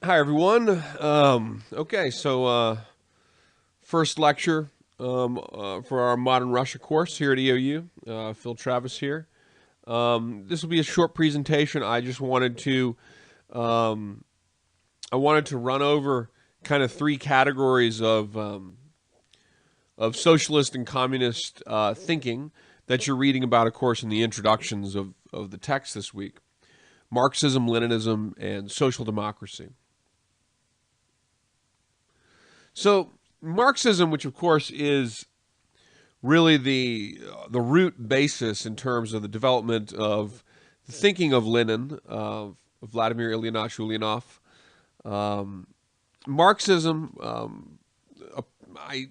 Hi, everyone. Okay, so first lecture for our Modern Russia course here at EOU. Phil Travis here. This will be a short presentation. Um, I wanted to run over kind of three categories of socialist and communist thinking that you're reading about, of course, in the introductions of the text this week: Marxism, Leninism, and social democracy. So Marxism, which of course is really the root basis in terms of the development of the thinking of Lenin, of Vladimir Ilyich Ulyanov. Um, Marxism,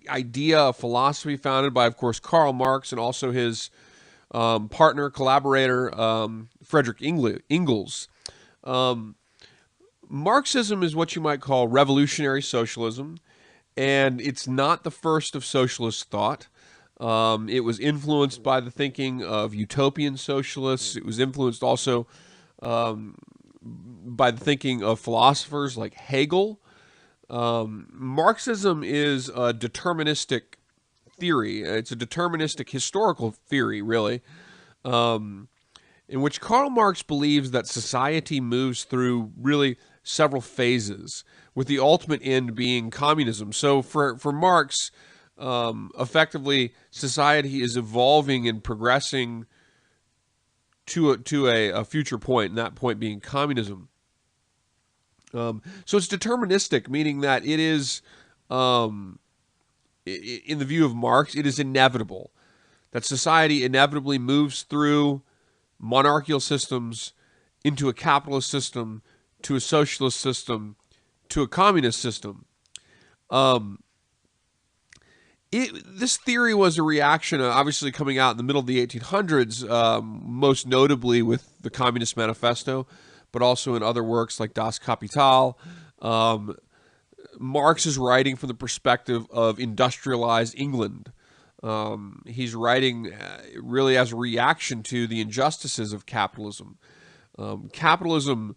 idea, a philosophy founded by, of course, Karl Marx and also his partner, collaborator, Frederick Engels. Um, Marxism is what you might call revolutionary socialism, and it's not the first of socialist thought. It was influenced by the thinking of utopian socialists. It was influenced also by the thinking of philosophers like Hegel. Marxism is a deterministic theory. It's a deterministic historical theory, really, um, in which Karl Marx believes that society moves through really several phases, with the ultimate end being communism. So for Marx, effectively, society is evolving and progressing to a future point, and that point being communism. So it's deterministic, meaning that it is, um, in the view of Marx, it is inevitable that society inevitably moves through monarchical systems into a capitalist system, to a socialist system, to a communist system. Um, this theory was a reaction, obviously coming out in the middle of the 1800s, most notably with the Communist Manifesto, but also in other works like Das Kapital. Um, Marx is writing from the perspective of industrialized England. He's writing really as a reaction to the injustices of capitalism. Capitalism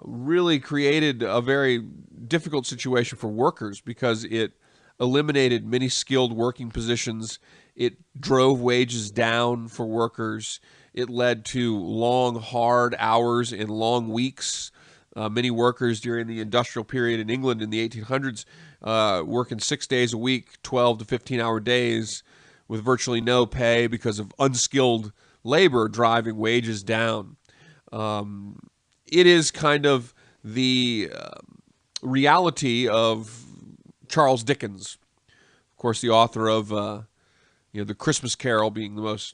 really created a very difficult situation for workers because it eliminated many skilled working positions. It drove wages down for workers. It led to long, hard hours and long weeks. Many workers during the industrial period in England in the 1800s working 6 days a week, 12 to 15-hour days with virtually no pay because of unskilled labor driving wages down. Um, it is kind of the reality of Charles Dickens, of course, the author of the Christmas Carol being the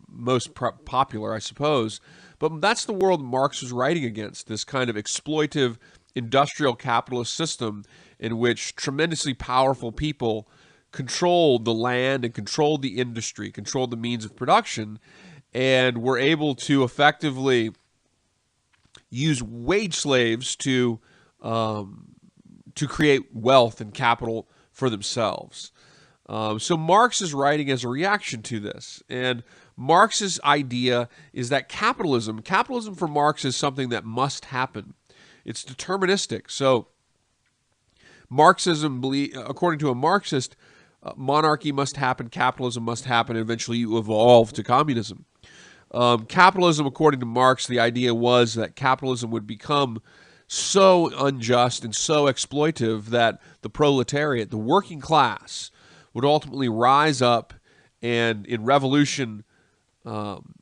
most popular, I suppose. But that's the world Marx was writing against, this kind of exploitive industrial capitalist system in which tremendously powerful people controlled the land and controlled the industry, controlled the means of production, and were able to effectively use wage slaves to create wealth and capital for themselves. So Marx is writing as a reaction to this, and Marx's idea is that capitalism for Marx is something that must happen. It's deterministic. So Marxism, according to a Marxist, monarchy must happen, capitalism must happen, and eventually you evolve to communism. Capitalism, according to Marx, the idea was that capitalism would become so unjust and so exploitive that the proletariat, the working class, would ultimately rise up and, in revolution, um,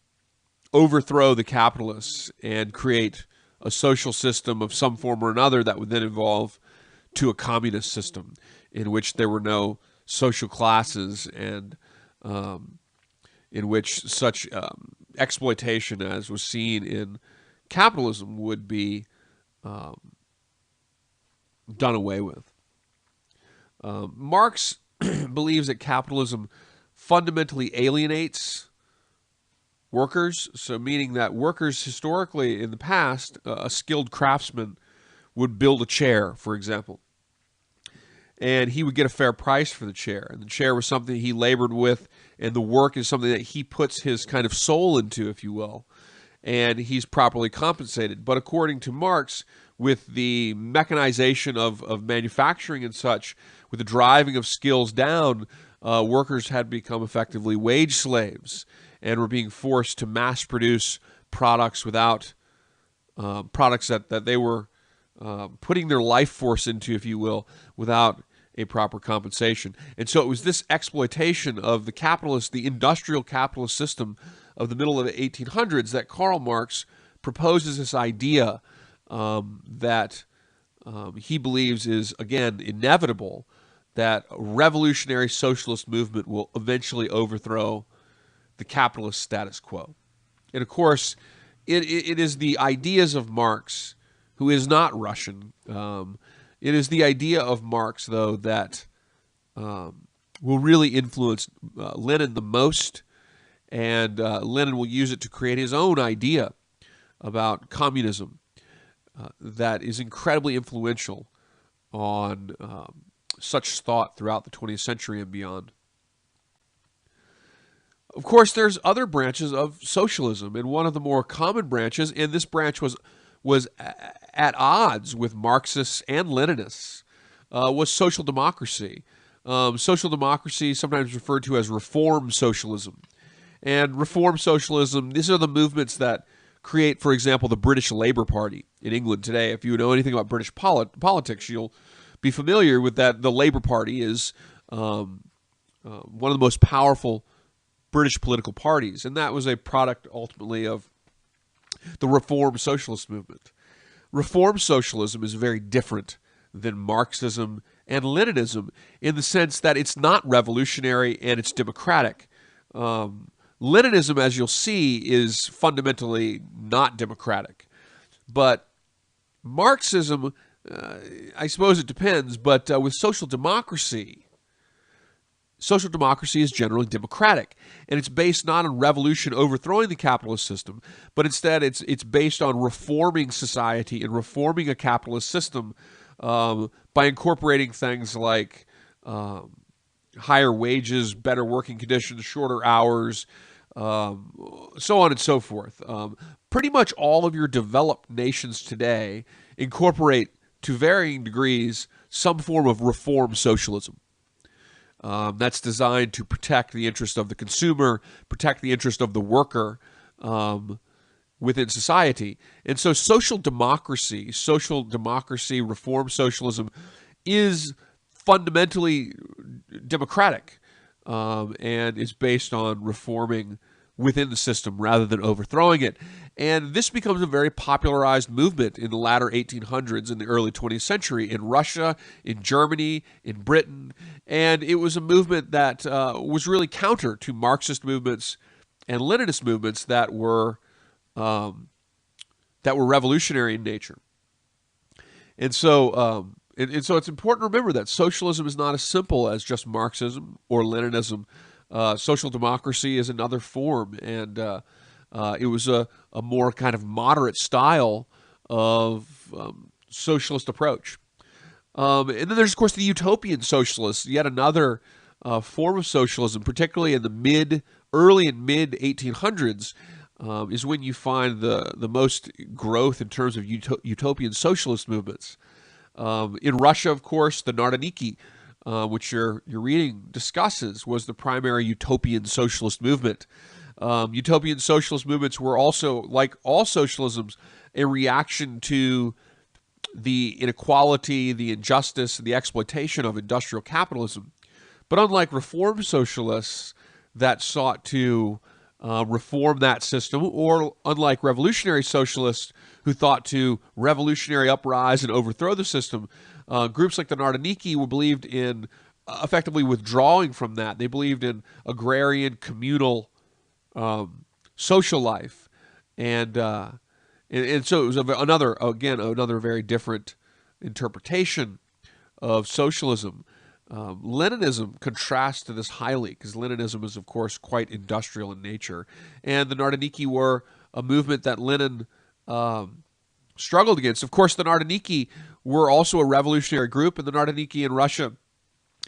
overthrow the capitalists and create a social system of some form or another that would then evolve to a communist system in which there were no social classes and in which such exploitation as was seen in capitalism would be um, done away with. Marx believes that capitalism fundamentally alienates workers, so meaning that workers historically in the past, a skilled craftsman would build a chair, for example, and he would get a fair price for the chair. And the chair was something he labored with, and the work is something that he puts his kind of soul into, if you will. and he's properly compensated. But according to Marx, with the mechanization of manufacturing and such, with the driving of skills down, workers had become effectively wage slaves and were being forced to mass produce products without products that they were putting their life force into, if you will, without a proper compensation. And so it was this exploitation of the capitalist, the industrial capitalist system of the middle of the 1800s that Karl Marx proposes this idea that he believes is, again, inevitable, that a revolutionary socialist movement will eventually overthrow the capitalist status quo. And of course, it is the ideas of Marx, who is not Russian. It is the idea of Marx, though, that will really influence Lenin the most, and Lenin will use it to create his own idea about communism that is incredibly influential on such thought throughout the 20th century and beyond. Of course, there's other branches of socialism, and one of the more common branches, and this branch was at odds with Marxists and Leninists, was social democracy. Social democracy is sometimes referred to as reform socialism. And reform socialism, these are the movements that create, for example, the British Labour Party in England today. If you know anything about British politics, you'll be familiar with that. The Labour Party is one of the most powerful British political parties, and that was a product ultimately of the reform socialist movement. Reform socialism is very different than Marxism and Leninism in the sense that it's not revolutionary and it's democratic. Leninism, as you'll see, is fundamentally not democratic. But Marxism, I suppose it depends, but with social democracy is generally democratic, and it's based not on revolution overthrowing the capitalist system, but instead it's based on reforming society and reforming a capitalist system by incorporating things like higher wages, better working conditions, shorter hours, so on and so forth. Pretty much all of your developed nations today incorporate, to varying degrees, some form of reform socialism. That's designed to protect the interest of the consumer, protect the interest of the worker within society. And so social democracy, reform socialism is fundamentally democratic and is based on reforming within the system rather than overthrowing it. And this becomes a very popularized movement in the latter 1800s and the early 20th century in Russia, in Germany, in Britain. And it was a movement that was really counter to Marxist movements and Leninist movements that were revolutionary in nature. And so so it's important to remember that socialism is not as simple as just Marxism or Leninism. Social democracy is another form, and it was a more kind of moderate style of socialist approach. And then there's, of course, the utopian socialists, yet another form of socialism, particularly in the early and mid 1800s, is when you find the most growth in terms of utopian socialist movements. In Russia, of course, the Narodniki, which your reading discusses, was the primary utopian socialist movement. Utopian socialist movements were also, like all socialisms, a reaction to the inequality, the injustice, and the exploitation of industrial capitalism. But unlike reform socialists that sought to reform that system, or unlike revolutionary socialists who thought to revolutionary uprise and overthrow the system, groups like the Narodniki believed in effectively withdrawing from that. They believed in agrarian, communal social life, and so it was another very different interpretation of socialism. Leninism contrasts to this highly, because Leninism is, of course, quite industrial in nature, and the Narodniki were a movement that Lenin struggled against. Of course, the Narodniki were also a revolutionary group, and the Narodniki in Russia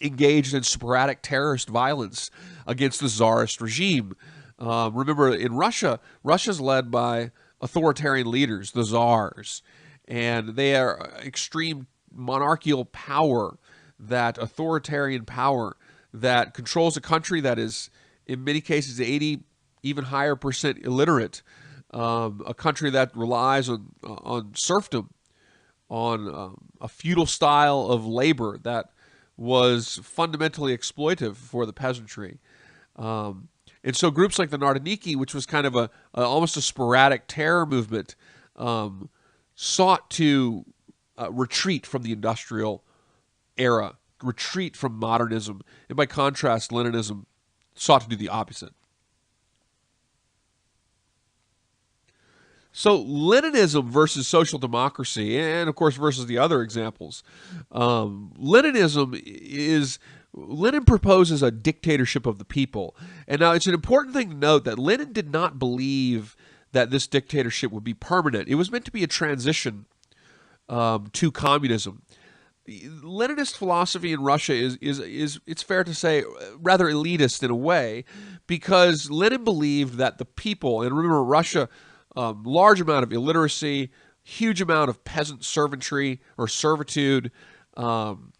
engaged in sporadic terrorist violence against the Tsarist regime. Remember, in Russia, Russia's led by authoritarian leaders, the czars, and they are extreme monarchical power, that authoritarian power that controls a country that is, in many cases, 80 even higher percent illiterate, a country that relies on serfdom, on a feudal style of labor that was fundamentally exploitive for the peasantry. And so groups like the Narodniki, which was kind of almost a sporadic terror movement, sought to retreat from the industrial era, retreat from modernism. And by contrast, Leninism sought to do the opposite. So Leninism versus social democracy, and of course versus the other examples, Lenin proposes a dictatorship of the people. And now it's an important thing to note that Lenin did not believe that this dictatorship would be permanent. It was meant to be a transition to communism. Leninist philosophy in Russia is it's fair to say rather elitist in a way, because Lenin believed that the people, and remember Russia, large amount of illiteracy, huge amount of peasant servantry or servitude, and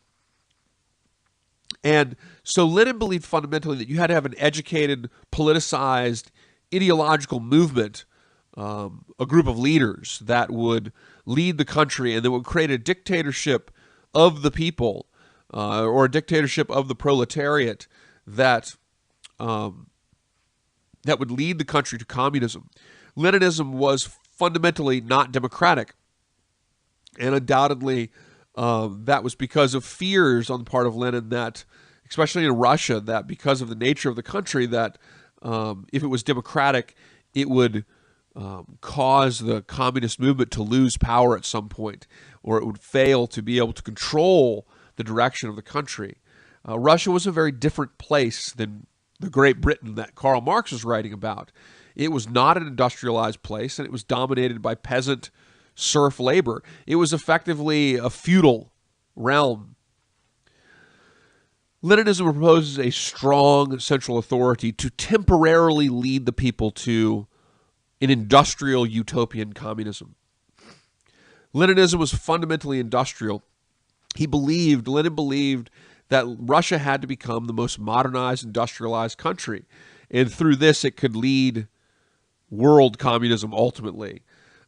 so Lenin believed fundamentally that you had to have an educated, politicized, ideological movement, a group of leaders that would lead the country and that would create a dictatorship of the people, or a dictatorship of the proletariat that would lead the country to communism. Leninism was fundamentally not democratic, and undoubtedly that was because of fears on the part of Lenin that, especially in Russia, that because of the nature of the country, that if it was democratic, it would cause the communist movement to lose power at some point, or it would fail to be able to control the direction of the country. Russia was a very different place than the Great Britain that Karl Marx was writing about. It was not an industrialized place, and it was dominated by peasant serf labor. It was effectively a feudal realm. Leninism proposes a strong central authority to temporarily lead the people to an industrial utopian communism. Leninism was fundamentally industrial. Lenin believed that Russia had to become the most modernized, industrialized country, and through this it could lead world communism ultimately.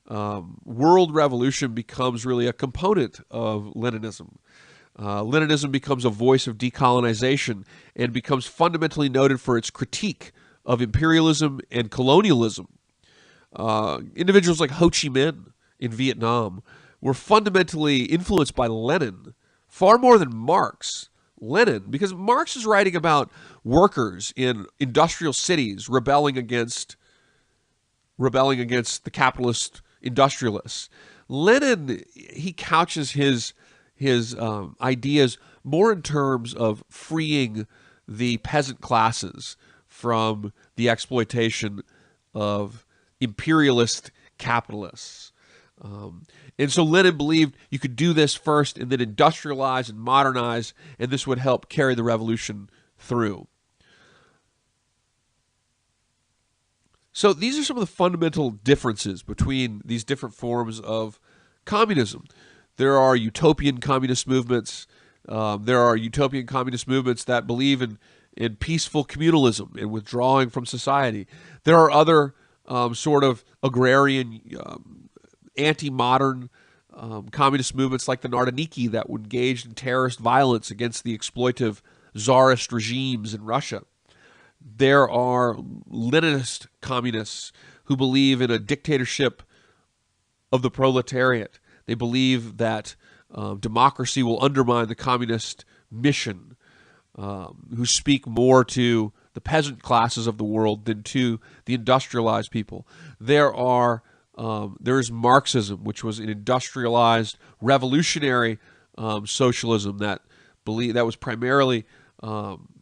World revolution becomes really a component of Leninism. Leninism becomes a voice of decolonization and becomes fundamentally noted for its critique of imperialism and colonialism. Individuals like Ho Chi Minh in Vietnam were fundamentally influenced by Lenin, far more than Marx. Lenin, because Marx is writing about workers in industrial cities rebelling against the capitalist industrialists. Lenin, he couches his ideas more in terms of freeing the peasant classes from the exploitation of imperialist capitalists. And so Lenin believed you could do this first and then industrialize and modernize, and this would help carry the revolution through. So these are some of the fundamental differences between these different forms of communism. There are utopian communist movements. There are utopian communist movements that believe in peaceful communalism and withdrawing from society. There are other sort of agrarian, anti-modern communist movements like the Narodniki that were engaged in terrorist violence against the exploitive czarist regimes in Russia. There are Leninist communists who believe in a dictatorship of the proletariat. They believe that democracy will undermine the communist mission, who speak more to the peasant classes of the world than to the industrialized people. There is Marxism, which was an industrialized, revolutionary socialism that was primarily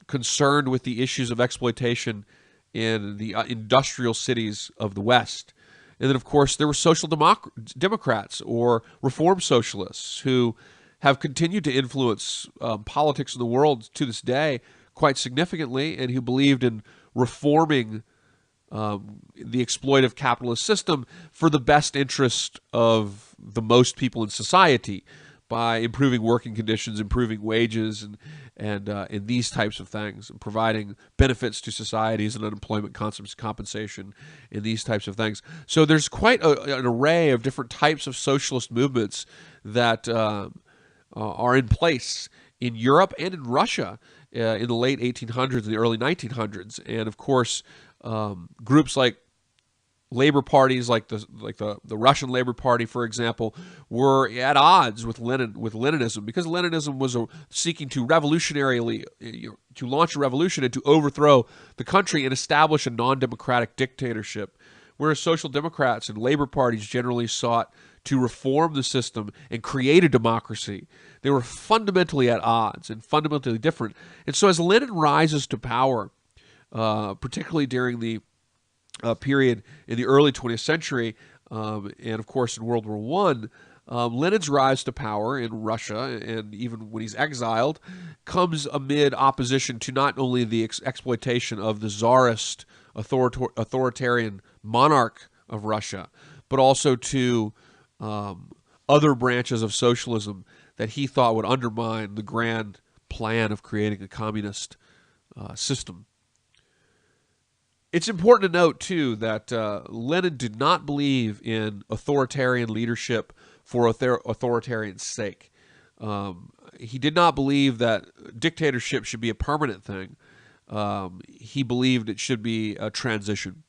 concerned with the issues of exploitation in the industrial cities of the West. And then, of course, there were social democrats or reform socialists who have continued to influence politics in the world to this day quite significantly, and who believed in reforming the exploitive capitalist system for the best interest of the most people in society by improving working conditions, improving wages, and these types of things, and providing benefits to societies and unemployment compensation and these types of things. So there's quite an array of different types of socialist movements that are in place in Europe and in Russia in the late 1800s and the early 1900s. And of course, groups like labor parties, like the Russian Labor Party, for example, were at odds with Leninism, because Leninism was seeking to revolutionarily to launch a revolution and to overthrow the country and establish a non-democratic dictatorship, whereas social democrats and labor parties generally sought to reform the system and create a democracy. They were fundamentally at odds and fundamentally different. And so as Lenin rises to power, particularly during the period in the early 20th century, and of course in World War I, Lenin's rise to power in Russia, and even when he's exiled, comes amid opposition to not only the exploitation of the czarist authoritarian monarch of Russia, but also to other branches of socialism that he thought would undermine the grand plan of creating a communist system. It's important to note, too, that Lenin did not believe in authoritarian leadership for authoritarian's sake. He did not believe that dictatorship should be a permanent thing. He believed it should be a transition.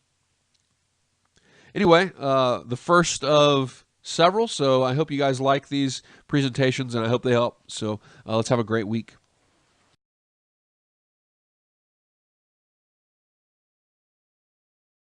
Anyway, the first of several, so I hope you guys like these presentations, and I hope they help. So let's have a great week.